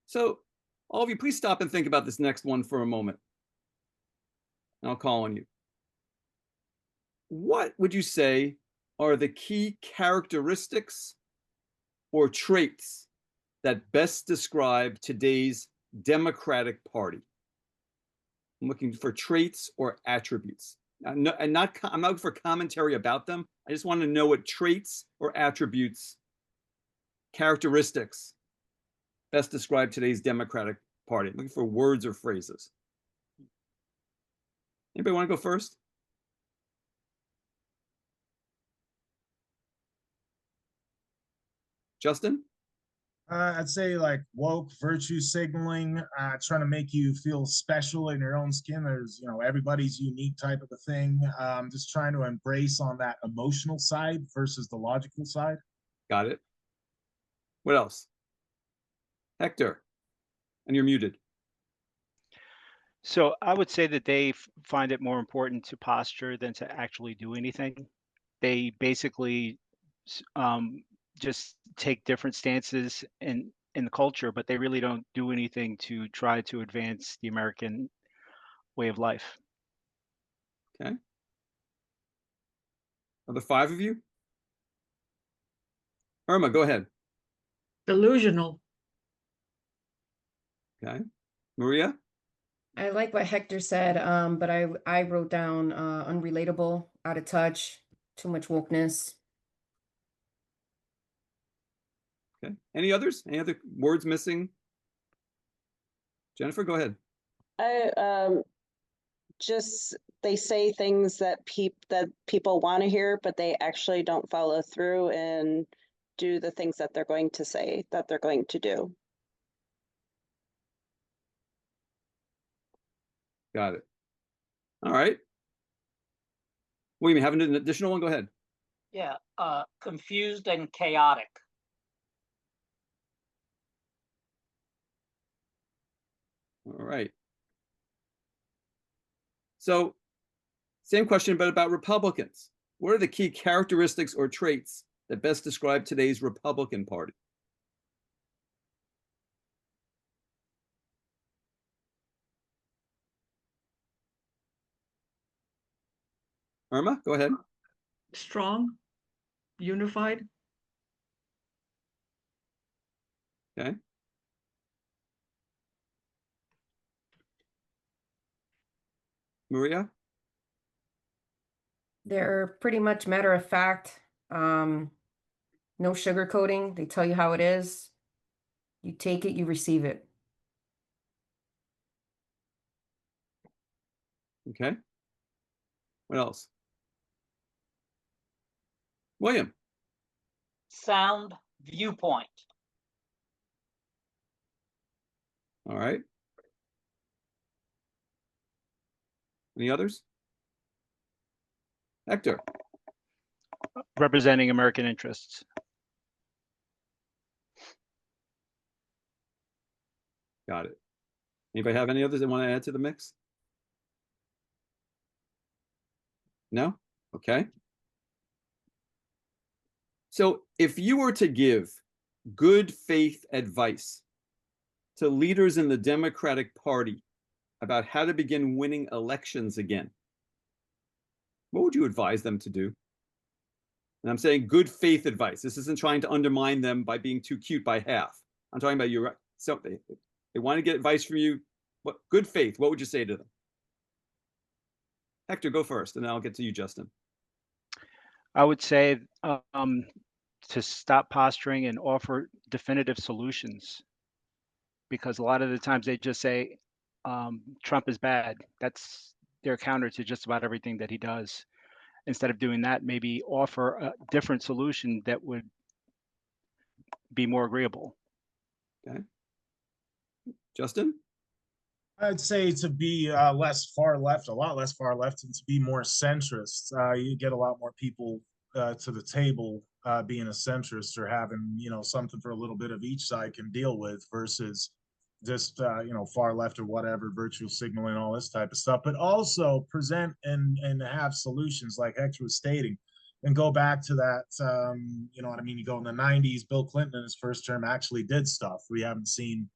So, all of you, please stop and think about this next one for a moment. And I'll call on you. What would you say are the key characteristics or traits that best describe today's Democratic Party? I'm looking for traits or attributes. I'm not looking for commentary about them. I just want to know what traits or attributes, characteristics best describe today's Democratic Party. I'm looking for words or phrases. Anybody want to go first? Justin? I'd say like woke virtue signaling, trying to make you feel special in your own skin. There's, everybody's unique type of a thing. Just trying to embrace on that emotional side versus the logical side. Got it. What else? Hector, and you're muted. So I would say that they find it more important to posture than to actually do anything. They basically just take different stances in the culture, but they really don't do anything to try to advance the American way of life. Okay. Are the five of you? Irma, go ahead. Delusional. Okay. Maria? I like what Hector said, but I wrote down unrelatable, out of touch, too much wokeness. Okay. Any others? Any other words missing? Jennifer, go ahead. I just they say things that people want to hear, but they actually don't follow through and do the things that they're going to say that they're going to do. Got it. All right. William, you have an additional one? Go ahead. Yeah, confused and chaotic. All right. So, same question, but about Republicans. What are the key characteristics or traits that best describe today's Republican Party? Irma, go ahead. Strong, unified. Okay. Maria? They're pretty much matter of fact. No sugarcoating. They tell you how it is. You take it, you receive it. Okay. What else? William? Sound viewpoint. All right. Any others? Hector? Representing American interests. Got it. Anybody have any others they want to add to the mix? No? Okay. So if you were to give good faith advice to leaders in the Democratic Party about how to begin winning elections again, what would you advise them to do? And I'm saying good faith advice. This isn't trying to undermine them by being too cute by half. I'm talking about you. So they want to get advice from you. What good faith? What would you say to them? Hector, go first, and then I'll get to you, Justin. I would say to stop posturing and offer definitive solutions, because a lot of the times they just say Trump is bad. That's their counter to just about everything that he does. Instead of doing that, maybe offer a different solution that would be more agreeable. Okay. Justin? I'd say to be less far left, a lot less far left, and to be more centrist. You get a lot more people to the table being a centrist or having, something for a little bit of each side can deal with versus just, far left or whatever, virtual signaling, all this type of stuff, but also present and have solutions like Hector was stating and go back to that, you know what I mean? You go in the 90s, Bill Clinton in his first term actually did stuff. We haven't seen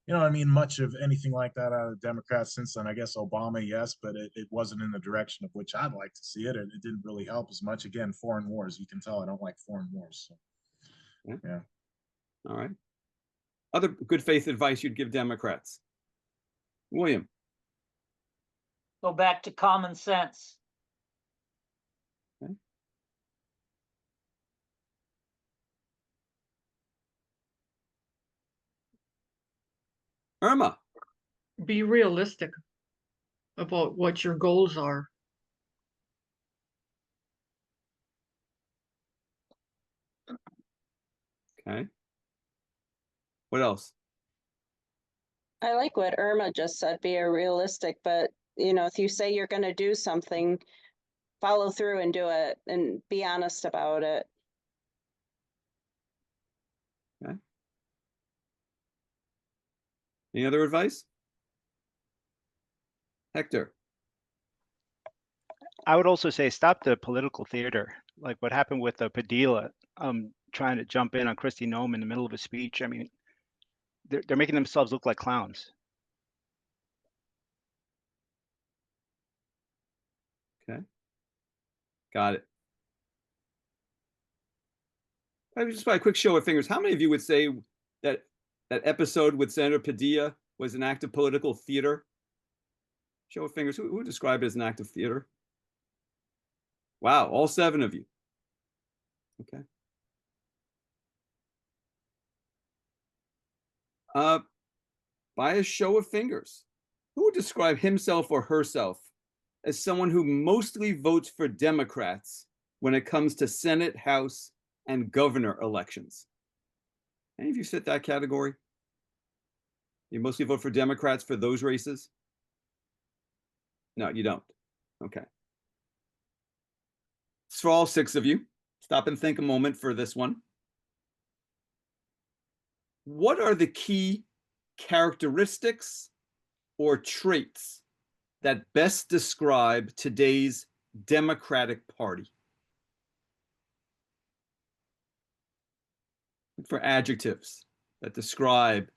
you know, I mean, much of anything like that out of Democrats since then. I guess Obama, yes, but it wasn't in the direction of which I'd like to see it, and it didn't really help as much. Again, foreign wars. You can tell I don't like foreign wars. So, yeah. All right. Other good faith advice you'd give Democrats? William. Go back to common sense. Okay. Irma. Be realistic about what your goals are. Okay. What else? I like what Irma just said, be a realistic, but you know, if you say you're gonna do something, follow through and do it and be honest about it. Any other advice? Hector. I would also say stop the political theater, like what happened with Padilla, trying to jump in on Kristi Noem in the middle of a speech. I mean, they're making themselves look like clowns. Okay. Got it. Just by a quick show of fingers, how many of you would say that that episode with Senator Padilla was an act of political theater? Show of fingers, who described it as an act of theater? Wow, all 7 of you. Okay. By a show of fingers, who would describe himself or herself as someone who mostly votes for Democrats when it comes to Senate, House, and governor elections? Any of you fit that category? You mostly vote for Democrats for those races? No, you don't. Okay. It's for all 6 of you. Stop and think a moment for this one. What are the key characteristics or traits that best describe today's Democratic Party? Look for adjectives that describe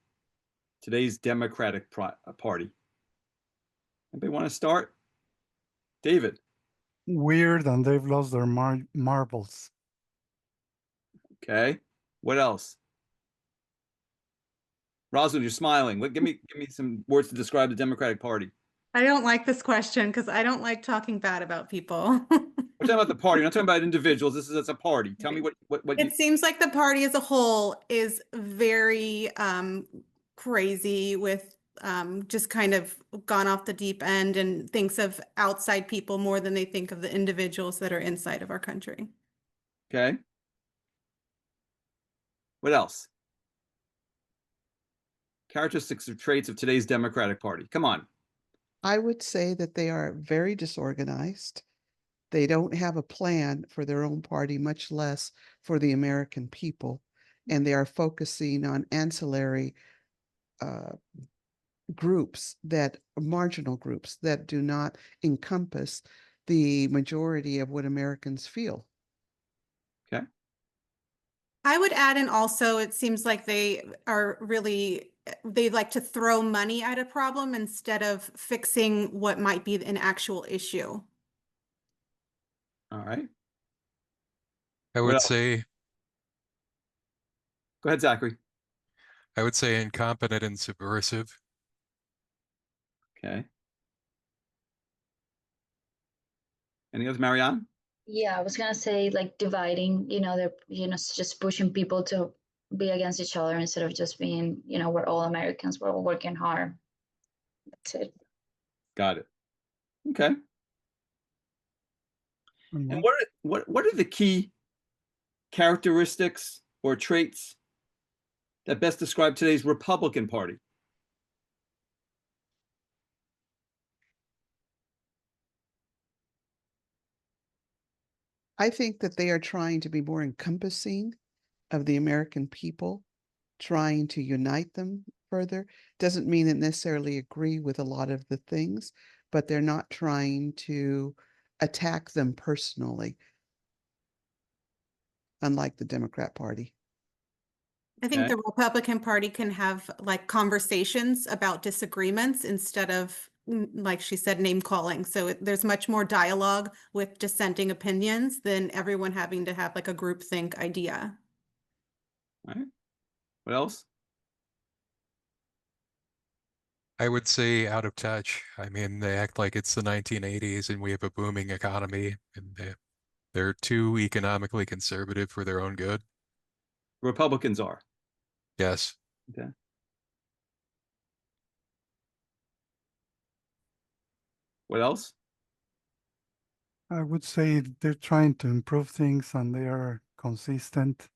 today's Democratic Party. Anybody want to start? David. Weird, and they've lost their marbles. Okay. What else? Rosalind, you're smiling. Give me some words to describe the Democratic Party. I don't like this question because I don't like talking bad about people. We're talking about the party. We're not talking about individuals. This is a party. Tell me what It seems like the party as a whole is very crazy with just kind of gone off the deep end and thinks of outside people more than they think of the individuals that are inside of our country. Okay. What else? Characteristics or traits of today's Democratic Party. Come on. I would say that they are very disorganized. They don't have a plan for their own party, much less for the American people. And they are focusing on ancillary groups, marginal groups that do not encompass the majority of what Americans feel. Okay. I would add in also, it seems like they like to throw money at a problem instead of fixing what might be an actual issue. All right. I would say, go ahead, Zachary. I would say incompetent and subversive. Okay. Any others, Marianne? Yeah, I was gonna say like dividing, they're, just pushing people to be against each other instead of just being, we're all Americans, we're all working hard. That's it. Got it. Okay. And what are the key characteristics or traits that best describe today's Republican Party? I think that they are trying to be more encompassing of the American people, trying to unite them further. Doesn't mean they necessarily agree with a lot of the things, but they're not trying to attack them personally, unlike the Democrat Party. I think Okay. the Republican Party can have like conversations about disagreements instead of, like she said, name calling. So there's much more dialogue with dissenting opinions than everyone having to have like a groupthink idea. All right. What else? I would say out of touch. I mean, they act like it's the 1980s and we have a booming economy, and they're too economically conservative for their own good. Republicans are. Yes. Okay. What else? I would say they're trying to improve things and they are consistent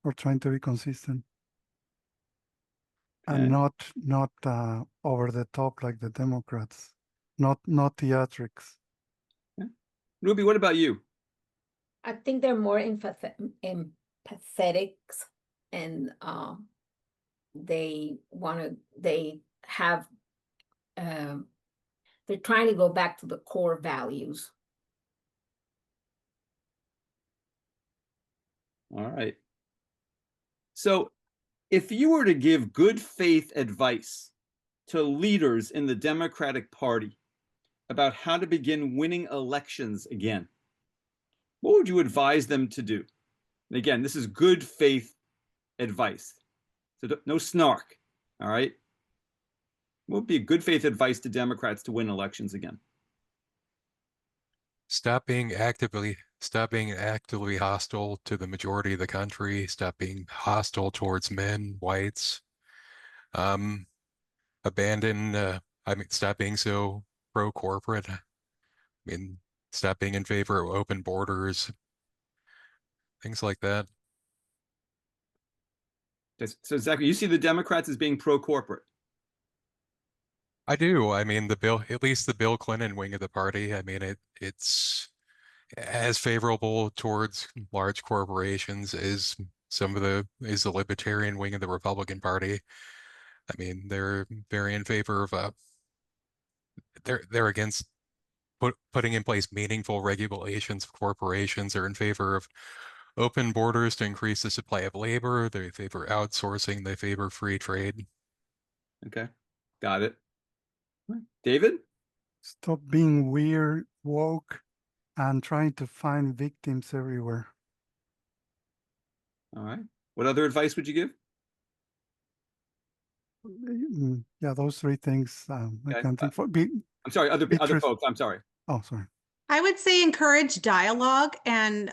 or trying to be consistent Okay. and not over the top like the Democrats, not theatrics. Ruby, what about you? I think they're more empathetic and they have they're trying to go back to the core values. All right. So if you were to give good faith advice to leaders in the Democratic Party about how to begin winning elections again, what would you advise them to do? And again, this is good faith advice. So no snark, all right? What would be good faith advice to Democrats to win elections again? Stop being actively hostile to the majority of the country. Stop being hostile towards men, whites. Stop being so pro-corporate. I mean, stop being in favor of open borders. Things like that. So Zachary, you see the Democrats as being pro-corporate. I do. I mean, at least the Bill Clinton wing of the party. I mean, it's as favorable towards large corporations as is the libertarian wing of the Republican Party. I mean, they're very in favor of they're against putting in place meaningful regulations of corporations. They're in favor of open borders to increase the supply of labor. They favor outsourcing. They favor free trade. Okay, got it. David? Stop being weird, woke, and trying to find victims everywhere. All right. What other advice would you give? Yeah, those three things. I Okay. can't think for. I'm sorry, other folks. I'm sorry. Oh, sorry. I would say encourage dialogue and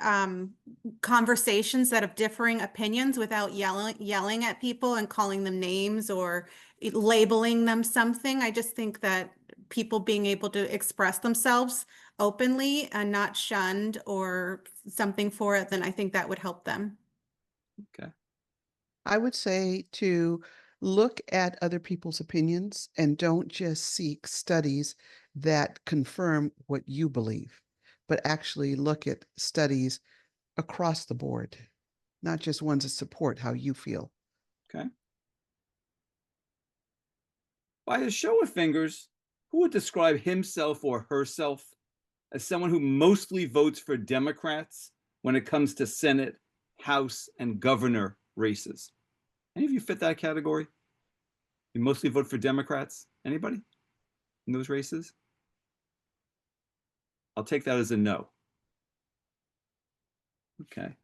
conversations that have differing opinions without yelling at people and calling them names or labeling them something. I just think that people being able to express themselves openly and not shunned or something for it, then I think that would help them. Okay. I would say to look at other people's opinions and don't just seek studies that confirm what you believe, but actually look at studies across the board, not just ones that support how you feel. Okay. By a show of fingers, who would describe himself or herself as someone who mostly votes for Democrats when it comes to Senate, House, and governor races? Any of you fit that category? You mostly vote for Democrats? Anybody in those races? I'll take that as a no. Okay.